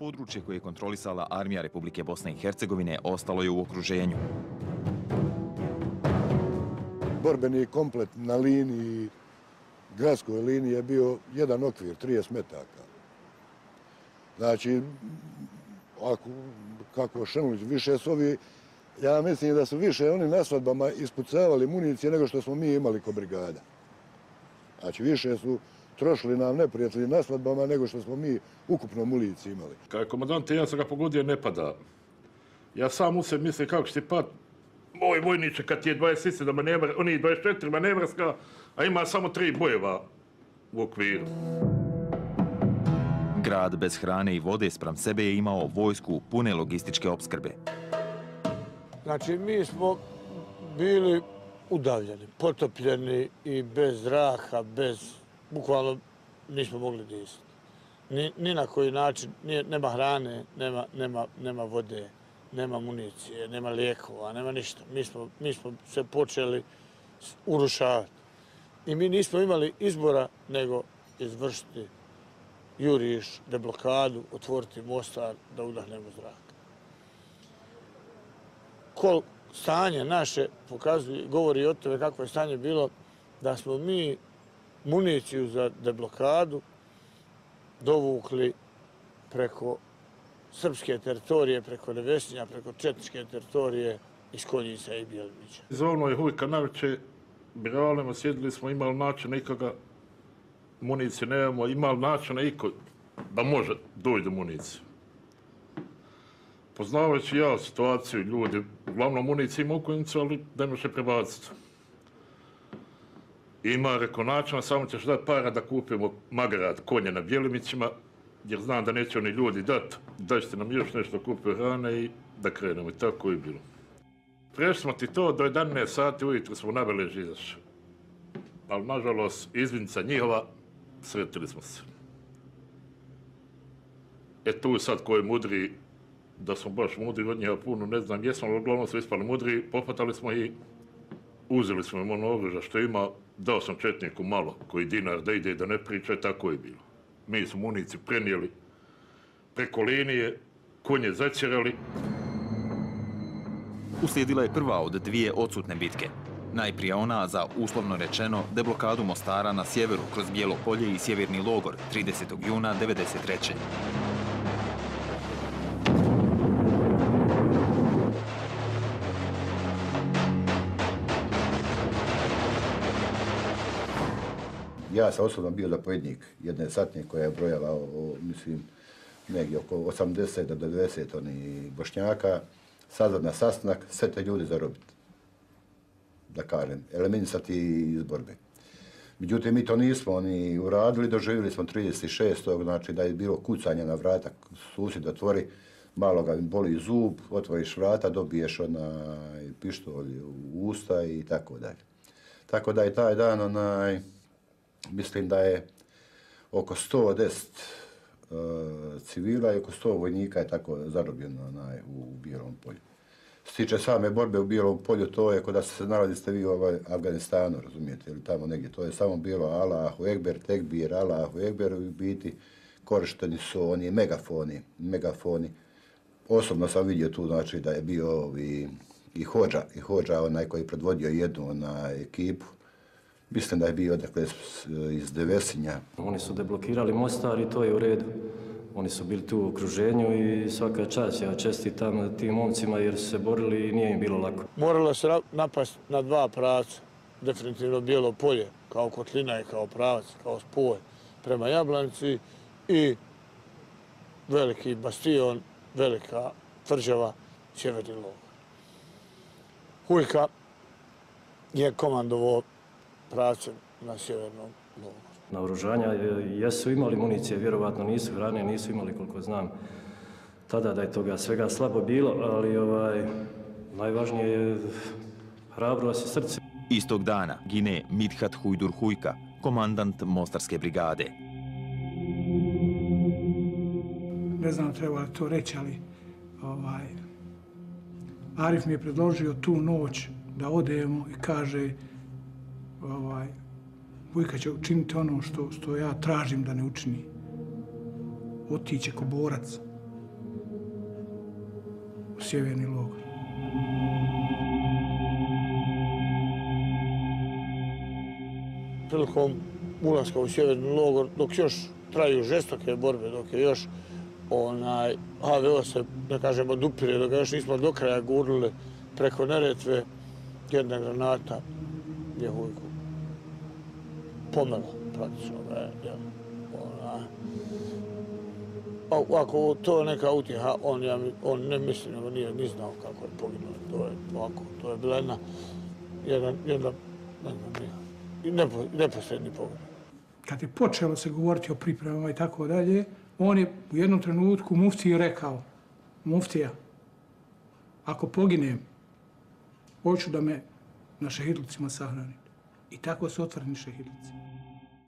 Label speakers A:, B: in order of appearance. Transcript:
A: Područje koje je kontrolisala armija Republike Bosne i Hercegovine ostalo je u okruženju.
B: Borbeni komplet na liniji, gradskoj liniji je bio jedan okvir, 30 metaka. Znači, kako Šenulić, više su ovi, ja mislim da su više oni na svadbama ispucavali municije nego što smo mi imali ko brigada. Znači, više su trošili nam neprijatelji na svadbama nego što smo mi ukupno municije imali.
C: Kao komandant, ja sam ga pogodio, ne pada. Ja sam u sebi mislim kako će ti pad. Moj vojniče, kad ti je 27 manevra, oni 24 manevarska, a ima samo 3 bojeva u okviru.
A: Grad bez hrane i vode spram sebe je imao vojsku pune logističke opskrbe.
D: Znači, mi smo bili udavljeni, potopljeni i bez zraka, bukvalno nismo mogli disati. Ni na koji način, nema hrane, nema vode, nema municije, nema lijekova, nema ništa. Mi smo se počeli urušavati. I mi nismo imali izbora nego izvršiti juriš, deblokadu, otvoriti Mostar da udahnemo zrak. Stanje naše govori o tome kako je stanje bilo, da smo mi municiju za deblokadu dovukli preko srpske teritorije, preko Nevesinja, preko četničke teritorije iz Konjica i Bjelimića.
C: Zovno je Hujka naveče, biralima sjedili smo, imali načina ikoga, municije nemamo, imali načina iko da može doći do municije. Poznavajući ja situaciju, ljudi, uglavnom municije ima u Konjicu, ali ne može prebaciti. Ima, rekao, načina, samo ćeš dati para da kupimo magarat konje na Bjelimićima, jer znam da neće oni ljudi dati, da ćete nam još nešto kupiti hrane i da krenemo. I tako je bilo. Prešli smo ti to, do 11 sati ujutro smo na Belež izašli. Ali, nažalost, izvinica njihova, sretili smo se. Tu sad ko je mudri, da smo baš mudri od njega puno, ne znam jesmo, ali uglavnom smo ispali mudri, pohvatali smo i uzeli smo im ono oružja što ima, dao sam četniku malo, koji dinar da ide, da ne priča, tako je bilo. Mi smo municiju prenijeli preko linije, konje začerali.
A: Uslijedila je prva od dvije odsutne bitke. Najprije ona za, uslovno rečeno, deblokadu Mostara na sjeveru kroz Bijelo polje i sjeverni logor 30. juna 1993.
E: Ja sam osobno bio zapovjednik jedne satnje koja je brojala, mislim, negdje oko 80 do 90 onih Bošnjaka, sazvat na sastanak, sve te ljudi zarobiti. Da kažem, eliminisati iz borbe. Međutim, mi to nismo oni uradili, doživjeli smo 36. znači da je bilo kucanje na vrata, susjed otvori, malo ga boli zub, otvoriš vrata, dobiješ onaj pištolj u usta i tako dalje. Tako da je taj dan, mislim da je oko 110 civila i oko 100 vojnika je tako zarobljeno u Bijelom polju. Što se tiče same borbe u Bijelom polju, to je kod da se nalazite vi u Afganistanu, razumijete, ili tamo negdje. To je samo bilo Allahu Ekber, Tekbir, Allahu Ekber, u biti korišteni su oni megafoni. Osobno sam vidio tu, znači, da je bio i Hodža, onaj koji je predvodio jednu ekipu. Mislim da je bio, dakle, iz Nevesinja.
F: Oni su deblokirali Mostar i to je u redu. Oni su bili tu u okruženju i svaka čast, ja čestitam tim momcima jer su se borili i nije im bilo lako.
D: Moralo se napast na dva pravca, definitivno Bijelo polje, kao kotlina i kao pravac, kao spoj prema Jablanici i veliki bastion, velika tvrđava, sjeverni logor. Hujka je komandovao pravcem na sjevernom logoru.
F: Naoružanja jesu imali municije, vjerovatno nisu hrane, nisu imali koliko znam tada da je toga svega slabo bilo, ali najvažnije je hrabrost i srce.
A: Istog dana gine Midhat Hujdur Hujka, komandant Mostarske brigade.
G: Ne znam treba li to reći, ali Arif mi je predložio tu noć da odemo i kaže Hujka će učiniti ono što ja tražim da ne učini. Otiće ko borac sjeverni logor.
D: Prilikom ulaska u sjeverni logor, dok još traju žestoke borbe, dok je još HVO se, da kažemo, odupire, dok ga još nismo do kraja gurnuli preko Neretve, jedna granata djevojku pomela, praktično ga je. Ako to je neka utjeha, on ne misli, nego nije ni znao kako je poginuo. To je bila jedna neposredni pogled.
G: Kad je počelo se govoriti o pripremama i tako dalje, on je u jednom trenutku muftiji rekao, muftija, ako poginem, hoću da me na šehidlicima sahranite. I tako su otvoreni šehidlici.